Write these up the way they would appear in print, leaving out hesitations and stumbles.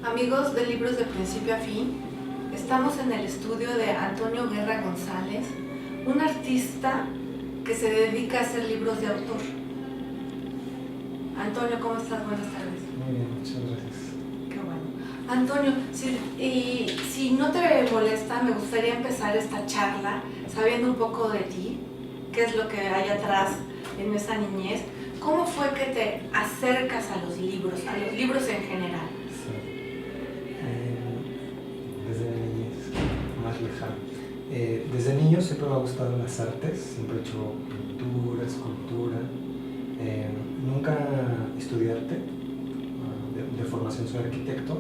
Amigos de Libros de Principio a Fin, estamos en el estudio de Antonio Guerra González, un artista que se dedica a hacer libros de autor. Antonio, ¿cómo estás? Buenas tardes. Muy bien, muchas gracias. Qué bueno. Antonio, si no te molesta, me gustaría empezar esta charla sabiendo un poco de ti, qué es lo que hay atrás en esa niñez. ¿Cómo fue que te acercas a los libros en general? Sí. Desde mi niñez, más lejano. Desde niño siempre me ha gustado las artes, siempre he hecho pintura, escultura. Nunca estudié arte, de formación soy arquitecto.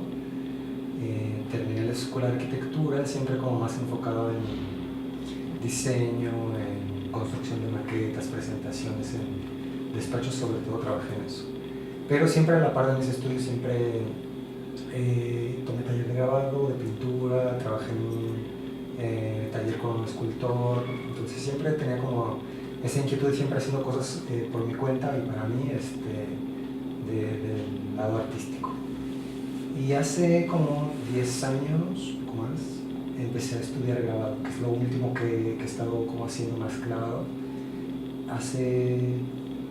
Terminé la escuela de arquitectura, siempre como más enfocado en diseño, en construcción de maquetas, presentaciones, en despachos, sobre todo trabajé en eso. Pero siempre a la par de mis estudios siempre tomé taller de grabado, de pintura, trabajé en un taller con un escultor, entonces siempre tenía como esa inquietud de siempre haciendo cosas por mi cuenta y para mí del lado artístico. Y hace como 10 años, poco más, empecé a estudiar grabado, que es lo último que he estado como haciendo más clavado. Hace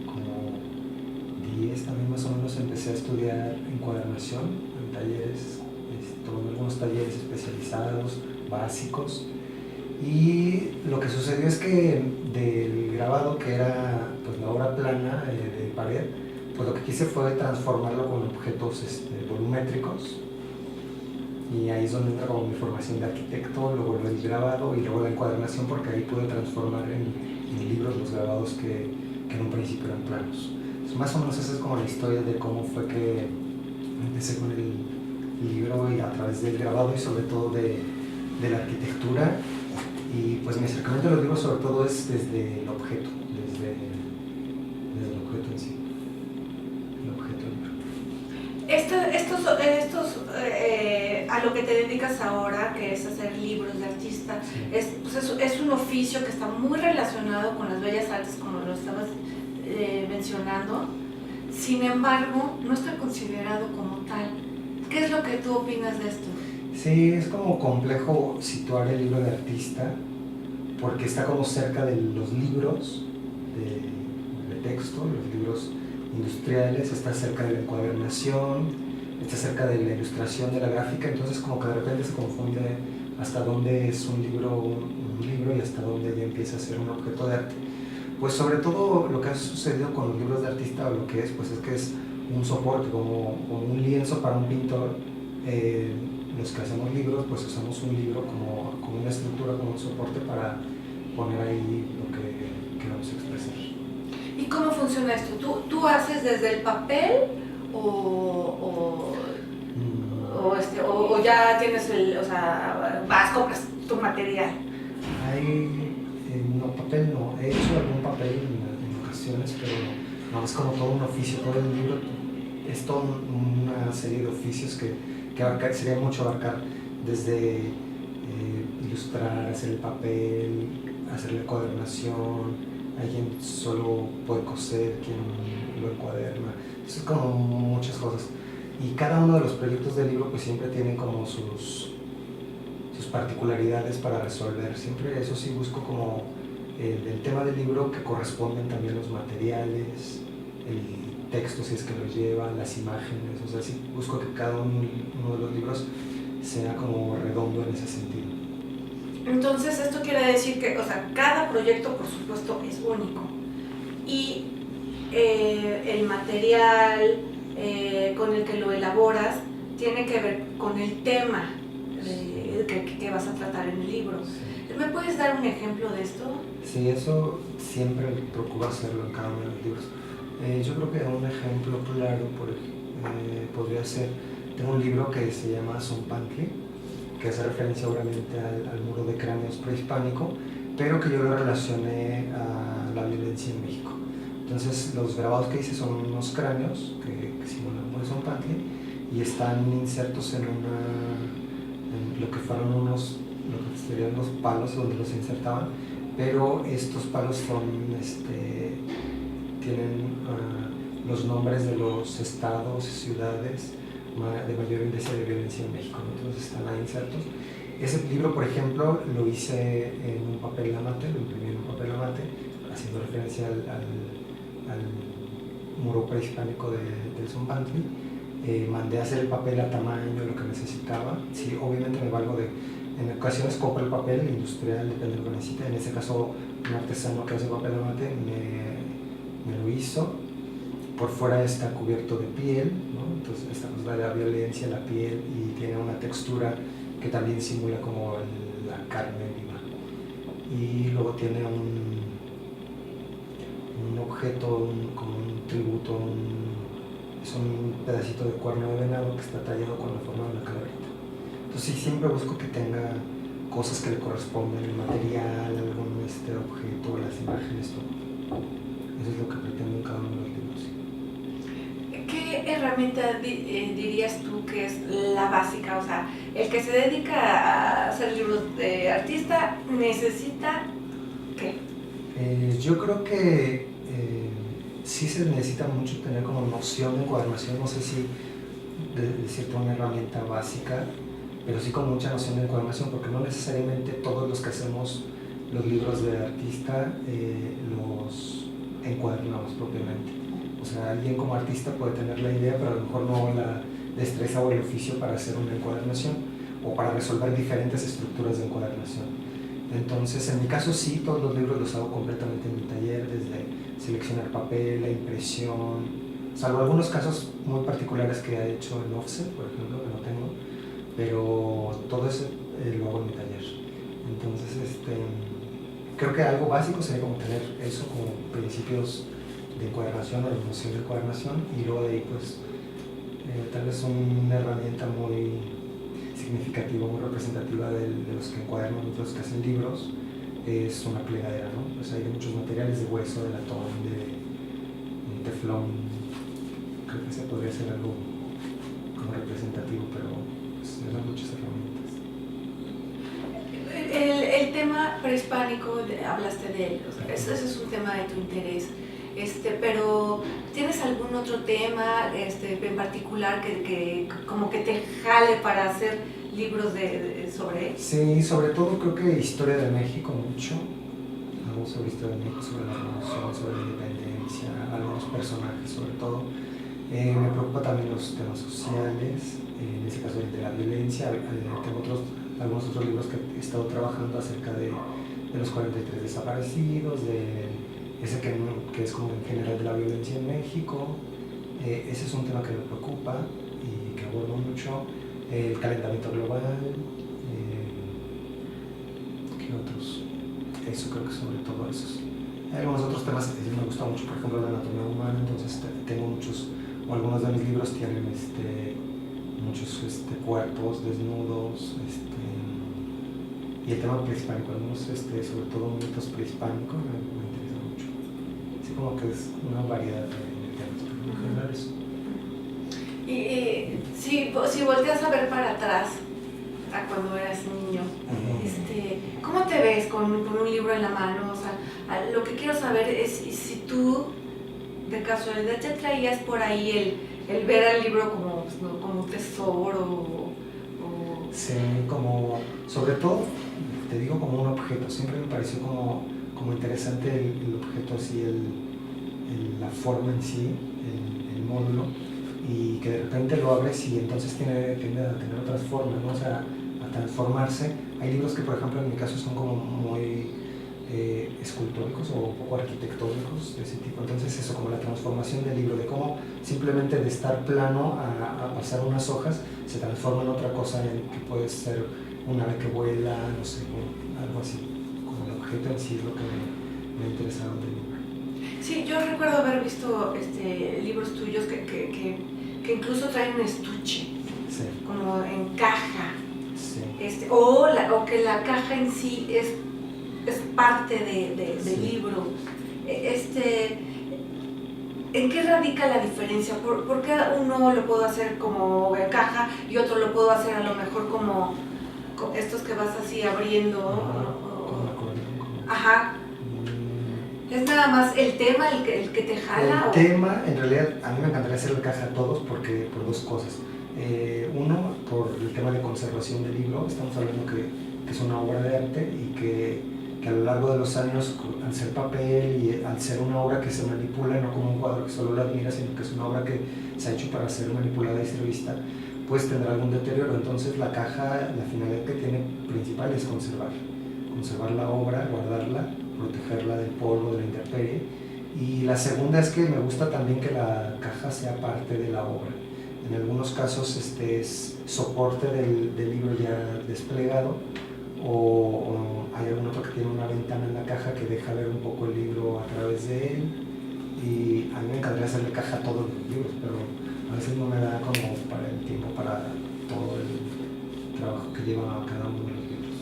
como 10 también más o menos empecé a estudiar encuadernación en talleres, tomando algunos talleres especializados, básicos. Y lo que sucedió es que del grabado, que era pues la obra plana de pared, pues lo que quise fue transformarlo con objetos volumétricos. Y ahí es donde entra como mi formación de arquitecto, luego el grabado y luego la encuadernación, porque ahí pude transformar en libros los grabados que en un principio eran planos. Entonces, más o menos esa es como la historia de cómo fue que empecé con el libro y a través del grabado y sobre todo de la arquitectura. Y pues mi acercamiento a los libros sobre todo es desde el objeto, desde el objeto en sí, el objeto del libro. A lo que te dedicas ahora, que es hacer libros de artista, sí. es un oficio que está muy relacionado con las bellas artes, como lo estabas mencionando. Sin embargo, no está considerado como tal. ¿Qué es lo que tú opinas de esto? Sí, es como complejo situar el libro de artista porque está como cerca de los libros de texto, los libros industriales, está cerca de la encuadernación, está cerca de la ilustración, de la gráfica, entonces como que de repente se confunde hasta dónde es un libro y hasta dónde ya empieza a ser un objeto de arte. Pues sobre todo lo que ha sucedido con los libros de artista, lo que es, pues es que es un soporte, como un lienzo para un pintor. Los que hacemos libros, pues usamos un libro como una estructura, como un soporte para poner ahí lo que queremos expresar. ¿Y cómo funciona esto? ¿Tú haces desde el papel o ya tienes compras tu material? No, papel no. He hecho algún papel en ocasiones, pero no, es como todo un oficio. Todo el libro es toda una serie de oficios que sería mucho abarcar desde ilustrar, hacer el papel, hacer la encuadernación. Alguien solo puede coser, quien lo encuaderna. Eso es como muchas cosas. Y cada uno de los proyectos del libro pues siempre tienen como sus particularidades para resolver. Siempre eso sí busco como el tema del libro que corresponden también los materiales, el texto si es que lo lleva, las imágenes, o sea, sí busco que cada uno de los libros sea como redondo en ese sentido. Entonces esto quiere decir que, cada proyecto por supuesto es único y el material con el que lo elaboras tiene que ver con el tema que vas a tratar en el libro. Sí. ¿Me puedes dar un ejemplo de esto? Sí, eso siempre procuro hacerlo en cada uno de los libros. Yo creo que un ejemplo claro podría ser, tengo un libro que se llama Zompantli, que hace referencia obviamente al muro de cráneos prehispánico, pero que yo lo relacioné a la violencia en México. Entonces los grabados que hice son unos cráneos que simulan el muro de Zompantli y están insertos en lo que fueron lo que serían los palos donde los insertaban, pero estos palos tienen los nombres de los estados, ciudades de mayor índice de violencia en México, ¿no? Entonces están ahí insertos. Ese libro, por ejemplo, lo hice en un papel lamate, lo imprimí en un papel lamate, haciendo referencia al muro prehispánico del Zompantli. Mandé a hacer el papel a tamaño, lo que necesitaba. Sí, obviamente me valgo en ocasiones compro el papel industrial, depende de lo que necesite. En ese caso, un artesano que hace papel lamate me lo hizo. Por fuera está cubierto de piel, ¿no? Entonces esta cosa de la violencia, la piel, y tiene una textura que también simula como la carne viva. Y luego tiene un objeto, como un tributo, es un pedacito de cuerno de venado que está tallado con la forma de una calaverita. Entonces sí, siempre busco que tenga cosas que le corresponden, el material, algún objeto, las imágenes, todo. Eso es lo que pretendo en cada uno de los libros. ¿Qué herramienta dirías tú que es la básica? O sea, el que se dedica a hacer libros de artista necesita ¿qué? Yo creo que sí se necesita mucho tener como noción de encuadernación, no sé si decirte una herramienta básica, pero sí con mucha noción de encuadernación, porque no necesariamente todos los que hacemos los libros de artista los encuadernamos propiamente. O sea, alguien como artista puede tener la idea, pero a lo mejor no la destreza o el oficio para hacer una encuadernación o para resolver diferentes estructuras de encuadernación. Entonces, en mi caso sí, todos los libros los hago completamente en mi taller, desde seleccionar papel, la impresión, salvo algunos casos muy particulares que he hecho en offset, por ejemplo, que no tengo, pero todo eso lo hago en mi taller. Entonces, creo que algo básico sería como tener eso como principios de encuadernación o de noción de encuadernación, y luego de ahí pues tal vez una herramienta muy significativa, muy representativa de los que encuadernan, de los que hacen libros, es una plegadera, ¿no? Pues hay muchos materiales de hueso, de latón, de teflón. Creo que ese podría ser algo como representativo, pero pues eran muchas herramientas. El tema prehispánico, hablaste de él, o sea, ese es un tema de tu interés. Pero ¿tienes algún otro tema en particular que como que te jale para hacer libros sobre él? Sí, sobre todo creo que historia de México mucho. Hago sobre historia de México, sobre la revolución, sobre la independencia, algunos personajes sobre todo. Me preocupa también los temas sociales, en ese caso de la violencia. Tengo algunos otros libros que he estado trabajando acerca de los 43 desaparecidos, de ese que es como en general de la violencia en México. Ese es un tema que me preocupa y que abordo mucho. El calentamiento global. ¿Qué otros? Eso, creo que sobre todo esos. Hay algunos otros temas que me gustan mucho, por ejemplo la anatomía humana, entonces tengo muchos, o algunos de mis libros tienen muchos cuerpos desnudos, y el tema prehispánico, algunos sobre todo mitos prehispánicos me interesa mucho. Así como que es una variedad de temas, pero en general eso. Y si volteas a ver para atrás, a cuando eras niño, ¿cómo te ves con un libro en la mano? O sea, lo que quiero saber es si tú, de casualidad, ya traías por ahí el ver al libro como un tesoro. Sí, como, sobre todo, te digo, como un objeto. Siempre me pareció como interesante el objeto así, la forma en sí, el módulo, y que de repente lo abres y entonces tiende a tener otras formas, ¿no? O sea, a transformarse. Hay libros que, por ejemplo, en mi caso son como muy escultóricos o un poco arquitectónicos de ese tipo. Entonces eso, como la transformación del libro, de cómo simplemente de estar plano a pasar unas hojas se transforma en otra cosa, que puede ser un ave que vuela, no sé, algo así. Como el objeto en sí es lo que me ha interesado del libro. Sí, yo recuerdo haber visto libros tuyos que incluso traen un estuche, Sí. como en caja, Sí. o que la caja en sí es parte del Sí. libro. ¿En qué radica la diferencia? ¿Por qué uno lo puedo hacer como en caja y otro lo puedo hacer a lo mejor como estos que vas así abriendo? Como acordeón. Ajá. ¿Es nada más el tema el que te jala? El tema, en realidad, a mí me encantaría hacer la caja a todos por dos cosas. Uno, por el tema de conservación del libro, estamos hablando que es una obra de arte y que a lo largo de los años, al ser papel y al ser una obra que se manipula, no como un cuadro que solo lo admira, sino que es una obra que se ha hecho para ser manipulada y ser vista, pues tendrá algún deterioro. Entonces la caja, la finalidad que tiene principal es conservar la obra, guardarla, protegerla del polvo, de la intemperie. Y la segunda es que me gusta también que la caja sea parte de la obra. En algunos casos es soporte del libro ya desplegado, o hay algún otro que tiene una ventana en la caja que deja ver un poco el libro a través de él. Y a mí me encantaría hacerle caja a todos los libros, pero a veces no me da como para el tiempo para todo el trabajo que lleva cada uno de los libros.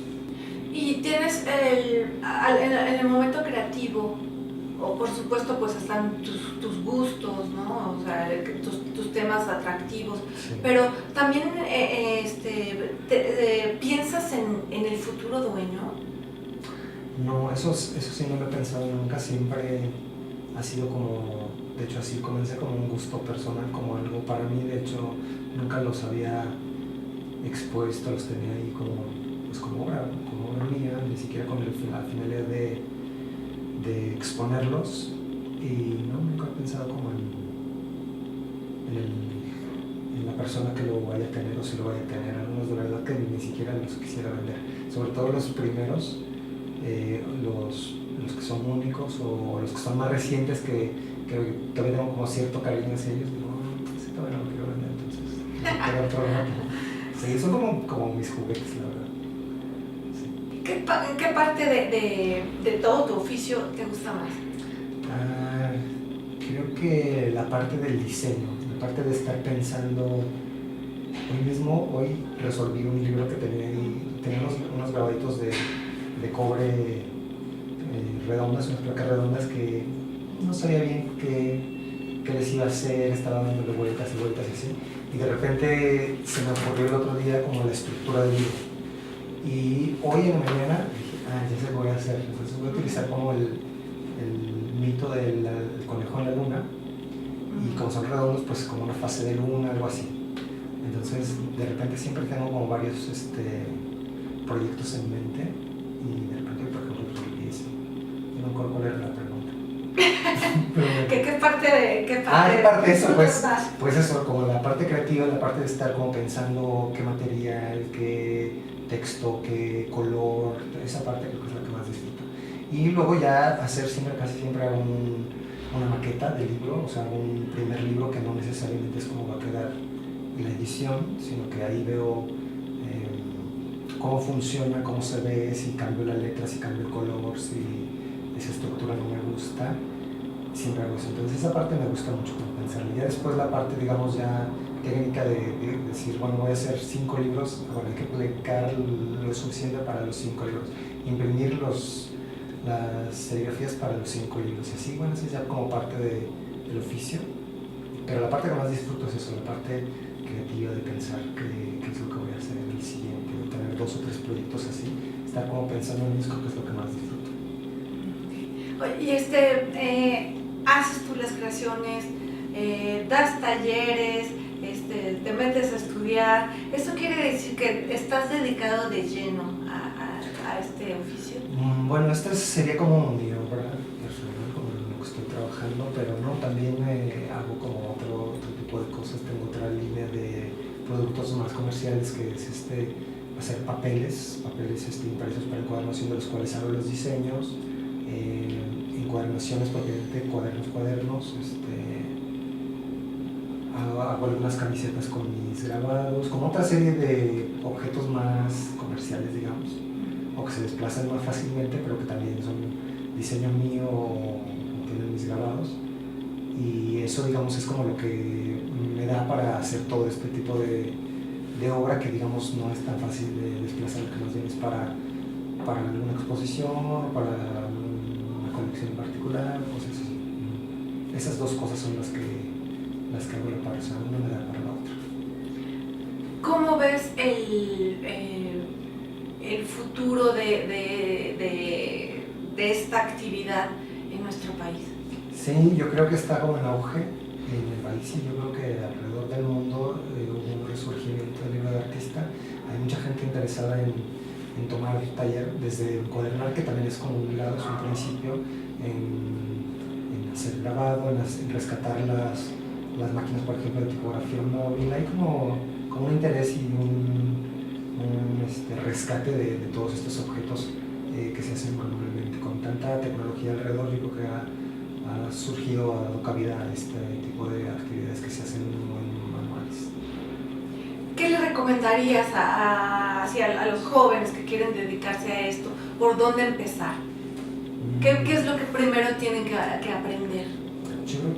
Y tienes en el momento creativo, o por supuesto pues están tus gustos, ¿no? O sea, tus temas atractivos, sí. Pero también ¿piensas en el futuro dueño? No, eso sí no lo he pensado nunca, siempre ha sido como, de hecho así comencé como un gusto personal, como algo para mí, de hecho nunca los había expuesto, los tenía ahí como obra mía, ni siquiera con la finalidad de exponerlos, y no, nunca he pensado como en la persona que lo vaya a tener o si lo vaya a tener. Algunos de verdad que ni siquiera los quisiera vender, sobre todo los primeros, los que son únicos o los que son más recientes, que todavía tengo como cierto cariño hacia ellos. Digo, ese todavía no lo quiero vender, entonces sí, son como mis juguetes, la verdad. ¿Qué parte de todo tu oficio te gusta más? Creo que la parte del diseño, la parte de estar pensando. Hoy resolví un libro que tenía unos grabaditos de cobre redondas, unas placas redondas que no sabía bien qué les iba a hacer, estaba dándole vueltas y vueltas y así. Y de repente se me ocurrió el otro día como la estructura del libro. Y hoy en la mañana dije, ya sé qué voy a hacer. Entonces voy a utilizar como el mito del conejo en la luna, y como son redondos, pues como una fase de luna, algo así. Entonces de repente siempre tengo como varios proyectos en mente, y de repente, por ejemplo, no me acuerdo cuál era la pregunta. ¿Qué parte ¿Qué parte de eso? Pues eso, como la parte creativa, la parte de estar como pensando qué material, qué texto, qué color, esa parte creo que es la que más disfruto. Y luego ya casi siempre hago una maqueta del libro, o sea, un primer libro que no necesariamente es como va a quedar la edición, sino que ahí veo cómo funciona, cómo se ve, si cambio la letra, si cambio el color, si esa estructura no me gusta, siempre hago eso. Entonces esa parte me gusta mucho como pensar. Y ya después la parte, digamos, ya técnica de decir, bueno, voy a hacer 5 libros, bueno, hay que publicar lo suficiente para los 5 libros, imprimir las serigrafías para los 5 libros, y así, bueno, eso es ya como parte del oficio. Pero la parte que más disfruto es eso, la parte creativa de pensar qué es lo que voy a hacer en el siguiente, de tener 2 o 3 proyectos así, estar como pensando en disco, que es lo que más disfruto. Y haces tú las creaciones, das talleres, te metes a estudiar. ¿Eso quiere decir que estás dedicado de lleno a este oficio? Bueno, esta sería como mi obra personal, como en lo que estoy trabajando, pero no, también hago como otro tipo de cosas. Tengo otra línea de productos más comerciales, que es hacer papeles impresos para encuadernación, de los cuales hago los diseños, encuadernaciones propiamente, cuadernos, hago algunas camisetas con mis grabados, con otra serie de objetos más comerciales, digamos, o que se desplazan más fácilmente, pero que también son diseño mío o tienen mis grabados. Y eso, digamos, es como lo que me da para hacer todo este tipo de obra, que, digamos, no es tan fácil de desplazar, que más bien es para alguna exposición o para una colección en particular, cosas así. Esas 2 cosas son las que hago la pareja, una me da para la otra. ¿Cómo ves el futuro de esta actividad en nuestro país? Sí, yo creo que está como en auge en el país, y yo creo que alrededor del mundo hubo un interesada en tomar taller desde encuadernar, que también es como un lado, es un principio, en hacer grabado, en rescatar las máquinas, por ejemplo, de tipografía móvil. Hay como un interés y un rescate de todos estos objetos que se hacen manualmente. Con tanta tecnología alrededor, yo creo que ha surgido, ha dado cabida a este tipo de actividades que se hacen manuales. ¿Qué le recomendarías a los jóvenes que quieren dedicarse a esto? ¿Por dónde empezar? ¿Qué es lo que primero tienen que aprender? Yo creo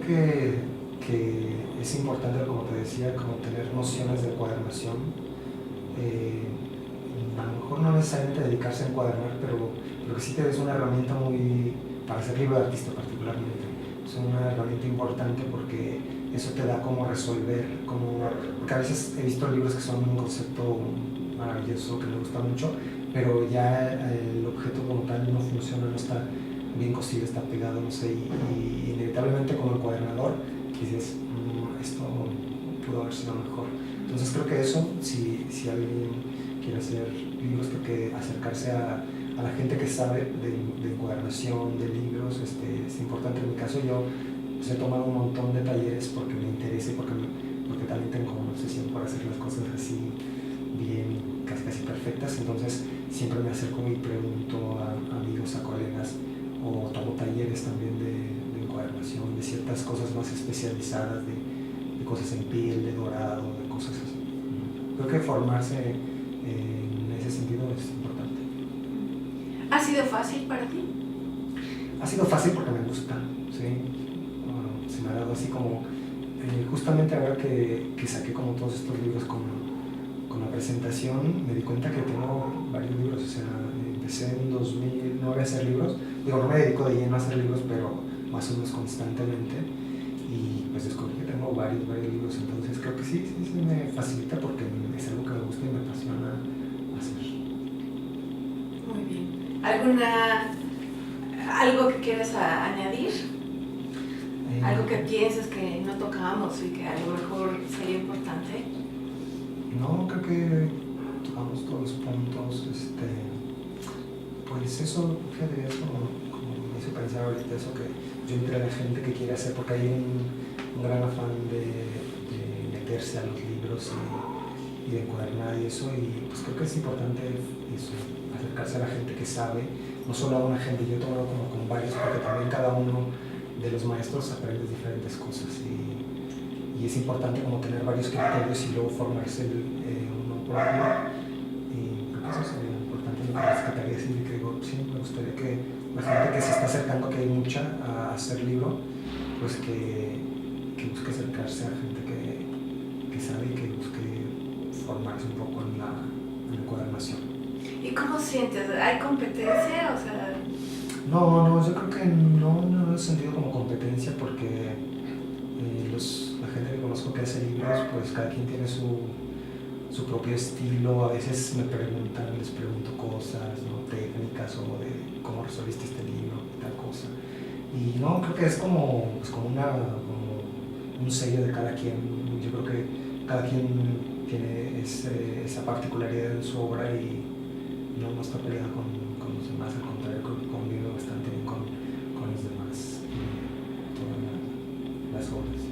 que es importante, como te decía, como tener nociones de encuadernación. A lo mejor no necesariamente dedicarse a encuadernar, pero que sí te es una herramienta muy para hacer libro de artista particularmente. Es una herramienta importante porque eso te da como resolver, porque a veces he visto libros que son un concepto maravilloso que me gusta mucho, pero ya el objeto como tal no funciona, no está bien cosido, está pegado, no sé, y inevitablemente como encuadernador dices, esto pudo haber sido mejor. Entonces creo que eso, si alguien quiere hacer libros, creo que acercarse a la gente que sabe de encuadernación, de libros, es importante. En mi caso yo pues, he tomado un montón de talleres porque me interesa y porque también tengo una obsesión por hacer las cosas así bien, casi perfectas. Entonces siempre me acerco y pregunto a amigos, a colegas, o tomo talleres también de encuadernación, de ciertas cosas más especializadas, de cosas en piel, de dorado, de cosas así. Creo que formarse en ese sentido es importante. ¿Ha sido fácil para ti? Ha sido fácil porque me gusta, ¿sí? Se me ha dado así como, justamente ahora que saqué como todos estos libros con la presentación, me di cuenta que tengo varios libros, o sea, empecé en 2009 a hacer libros, no me dedico de lleno a hacer libros, pero más o menos constantemente, y pues descubrí que tengo varios libros, entonces creo que sí me facilita porque es algo que me gusta y me apasiona hacer. Muy bien. ¿Algo que quieras añadir? ¿Algo que pienses que no tocamos y que a lo mejor sería importante? No, creo que tocamos todos los puntos. Pues eso, fíjate, es como me hizo pensar ahorita eso, que yo entre la gente que quiere hacer, porque hay un gran afán de meterse a los libros y de encuadernar y eso, y pues creo que es importante eso, acercarse a la gente que sabe, no solo a una gente. Yo he tomado como con varios, porque también cada uno de los maestros aprende diferentes cosas y es importante como tener varios criterios y luego formarse uno propio, y creo que eso sería importante. Lo que rescataría es que digo, sí, me gustaría que la gente que se está acercando, que hay mucha a hacer libro, pues que busque acercarse a gente que sabe y que busque formarse un poco en la encuadernación. ¿Y cómo sientes? ¿Hay competencia? O sea... No, yo creo que no he sentido como competencia porque la gente que conozco que hace libros, pues cada quien tiene su propio estilo. A veces les pregunto cosas, ¿no? Técnicas o de cómo resolviste este libro, tal cosa. Y no, creo que es como un sello de cada quien. Yo creo que cada quien tiene esa particularidad en su obra y no está peleado con los demás, al contrario, convive bastante bien con los demás, todas las obras.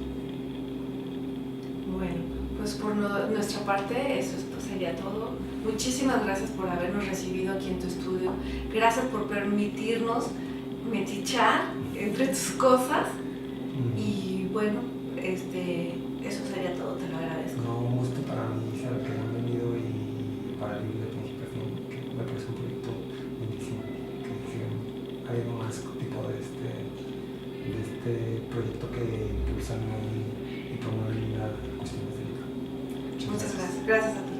Bueno, pues por nuestra parte eso sería todo. Muchísimas gracias por habernos recibido aquí en tu estudio. Gracias por permitirnos metichar entre tus cosas. Y bueno, eso sería todo, te lo agradezco. No, un gusto para mí saber que han venido y para el libro de principio a fin, que me parece un proyecto lindísimo, que sigan habiendo más tipo de este proyecto que usan y promueven las cuestiones del libro. Muchas gracias. Gracias a ti.